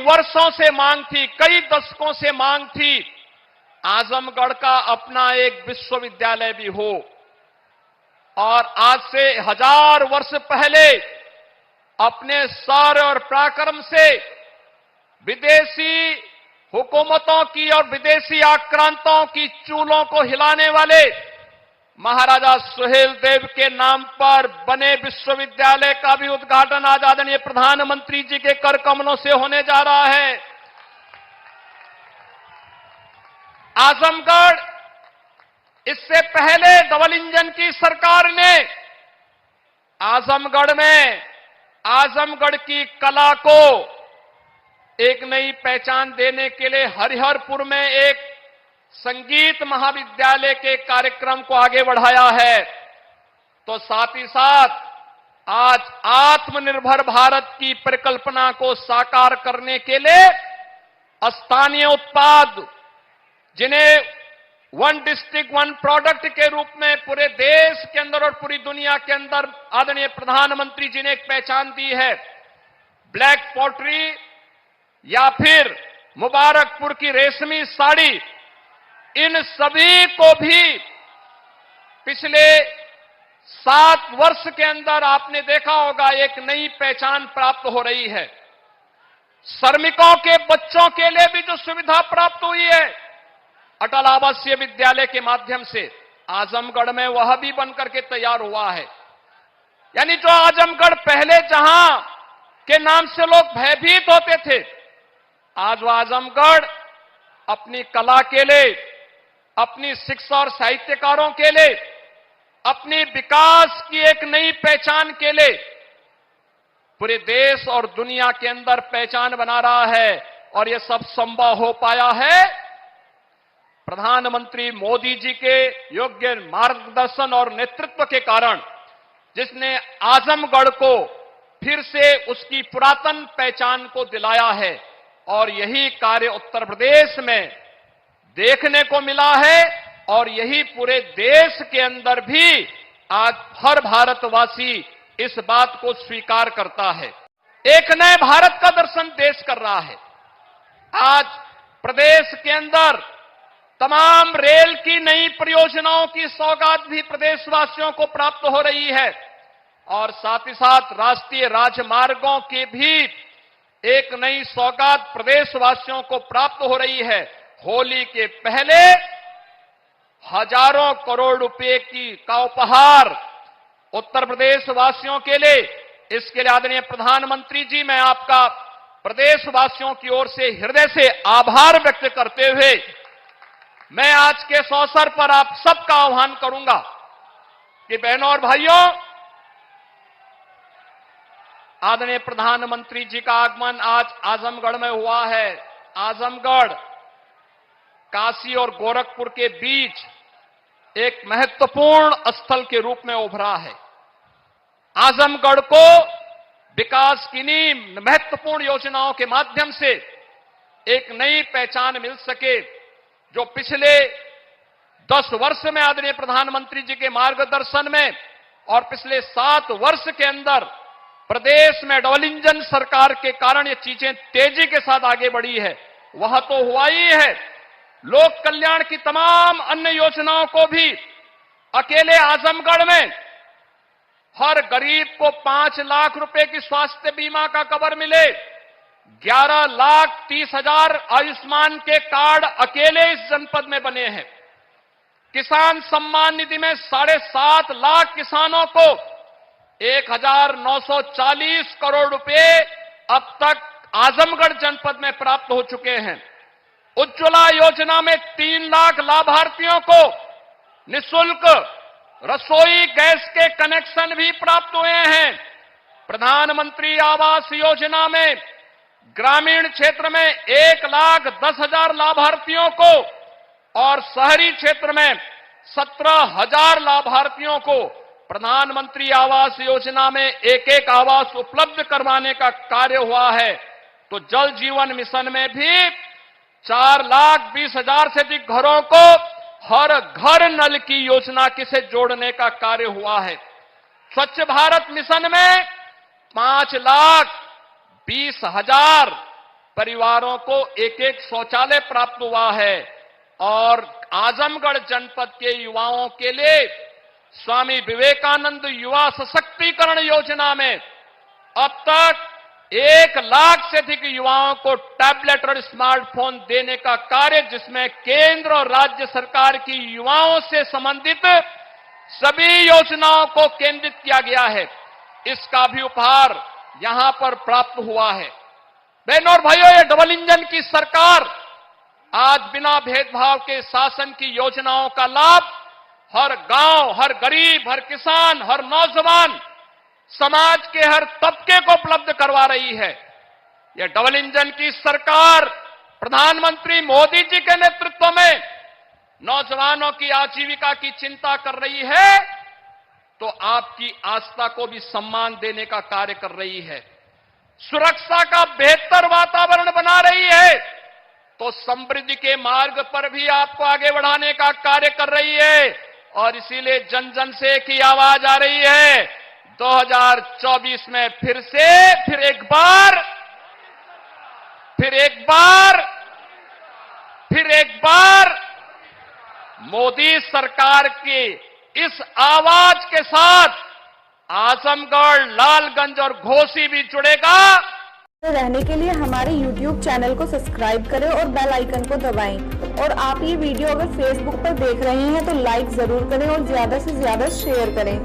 वर्षों से मांग थी, कई दशकों से मांग थी, आजमगढ़ का अपना एक विश्वविद्यालय भी हो। और आज से 1000 वर्ष पहले अपने शौर्य और पराक्रम से विदेशी हुकूमतों की और विदेशी आक्रांताओं की चूलों को हिलाने वाले महाराजा सुहेल देव के नाम पर बने विश्वविद्यालय का भी उद्घाटन आज आदरणीय प्रधानमंत्री जी के कर कमलों से होने जा रहा है। आजमगढ़, इससे पहले डबल इंजन की सरकार ने आजमगढ़ में आजमगढ़ की कला को एक नई पहचान देने के लिए हरिहरपुर में एक संगीत महाविद्यालय के कार्यक्रम को आगे बढ़ाया है। तो साथ ही साथ आज आत्मनिर्भर भारत की परिकल्पना को साकार करने के लिए स्थानीय उत्पाद, जिन्हें वन डिस्ट्रिक्ट वन प्रोडक्ट के रूप में पूरे देश के अंदर और पूरी दुनिया के अंदर आदरणीय प्रधानमंत्री जी ने एक पहचान दी है, ब्लैक पॉटरी या फिर मुबारकपुर की रेशमी साड़ी, इन सभी को भी पिछले 7 वर्ष के अंदर आपने देखा होगा एक नई पहचान प्राप्त हो रही है। श्रमिकों के बच्चों के लिए भी जो सुविधा प्राप्त हुई है अटल आवासीय विद्यालय के माध्यम से, आजमगढ़ में वह भी बनकर के तैयार हुआ है। यानी जो आजमगढ़ पहले जहां के नाम से लोग भयभीत होते थे, आज वह आजमगढ़ अपनी कला के लिए, अपनी शिक्षा और साहित्यकारों के लिए, अपनी विकास की एक नई पहचान के लिए पूरे देश और दुनिया के अंदर पहचान बना रहा है। और यह सब संभव हो पाया है प्रधानमंत्री मोदी जी के योग्य मार्गदर्शन और नेतृत्व के कारण, जिसने आजमगढ़ को फिर से उसकी पुरातन पहचान को दिलाया है। और यही कार्य उत्तर प्रदेश में देखने को मिला है और यही पूरे देश के अंदर भी आज हर भारतवासी इस बात को स्वीकार करता है। एक नए भारत का दर्शन देश कर रहा है। आज प्रदेश के अंदर तमाम रेल की नई परियोजनाओं की सौगात भी प्रदेशवासियों को प्राप्त हो रही है और साथ ही साथ राष्ट्रीय राजमार्गों की भी एक नई सौगात प्रदेशवासियों को प्राप्त हो रही है। होली के पहले हजारों करोड़ रुपए का उपहार उत्तर प्रदेश वासियों के लिए, इसके लिए आदरणीय प्रधानमंत्री जी, मैं आपका प्रदेशवासियों की ओर से हृदय से आभार व्यक्त करते हुए मैं आज के इस अवसर पर आप सबका आह्वान करूंगा कि बहनों और भाइयों, आदरणीय प्रधानमंत्री जी का आगमन आज आजमगढ़ में हुआ है। आजमगढ़ काशी और गोरखपुर के बीच एक महत्वपूर्ण स्थल के रूप में उभरा है। आजमगढ़ को विकास की नींव महत्वपूर्ण योजनाओं के माध्यम से एक नई पहचान मिल सके, जो पिछले 10 वर्ष में आदरणीय प्रधानमंत्री जी के मार्गदर्शन में और पिछले 7 वर्ष के अंदर प्रदेश में डबल इंजन सरकार के कारण ये चीजें तेजी के साथ आगे बढ़ी है, वह तो हुआ ही है। लोक कल्याण की तमाम अन्य योजनाओं को भी अकेले आजमगढ़ में हर गरीब को 5 लाख रुपए की स्वास्थ्य बीमा का कवर मिले, 11,30,000 आयुष्मान के कार्ड अकेले इस जनपद में बने हैं। किसान सम्मान निधि में 7.5 लाख किसानों को 1,940 करोड़ रुपए अब तक आजमगढ़ जनपद में प्राप्त हो चुके हैं। उज्ज्वला योजना में 3 लाख लाभार्थियों को निःशुल्क रसोई गैस के कनेक्शन भी प्राप्त हुए हैं। प्रधानमंत्री आवास योजना में ग्रामीण क्षेत्र में 1,10,000 लाभार्थियों को और शहरी क्षेत्र में 17,000 लाभार्थियों को प्रधानमंत्री आवास योजना में एक आवास उपलब्ध करवाने का कार्य हुआ है। तो जल जीवन मिशन में भी 4,20,000 से अधिक घरों को हर घर नल की योजना से जोड़ने का कार्य हुआ है। स्वच्छ भारत मिशन में 5,20,000 परिवारों को एक एक शौचालय प्राप्त हुआ है और आजमगढ़ जनपद के युवाओं के लिए स्वामी विवेकानंद युवा सशक्तिकरण योजना में अब तक 1 लाख से अधिक युवाओं को टैबलेट और स्मार्टफोन देने का कार्य, जिसमें केंद्र और राज्य सरकार की युवाओं से संबंधित सभी योजनाओं को केंद्रित किया गया है, इसका भी उपहार यहां पर प्राप्त हुआ है। बहनों और भाइयों, ये डबल इंजन की सरकार आज बिना भेदभाव के शासन की योजनाओं का लाभ हर गांव, हर गरीब, हर किसान, हर नौजवान, समाज के हर तबके को उपलब्ध करवा रही है। यह डबल इंजन की सरकार प्रधानमंत्री मोदी जी के नेतृत्व में नौजवानों की आजीविका की चिंता कर रही है, तो आपकी आस्था को भी सम्मान देने का कार्य कर रही है। सुरक्षा का बेहतर वातावरण बना रही है, तो समृद्धि के मार्ग पर भी आपको आगे बढ़ाने का कार्य कर रही है। और इसीलिए जन जन से एक ही आवाज आ रही है, 2024 में फिर एक बार मोदी सरकार की इस आवाज के साथ आजमगढ़, लालगंज और घोसी भी जुड़ेगा। रहने के लिए हमारे YouTube चैनल को सब्सक्राइब करें और बेल आइकन को दबाएं। और आप ये वीडियो अगर Facebook पर देख रहे हैं तो लाइक जरूर करें और ज्यादा से ज्यादा शेयर करें।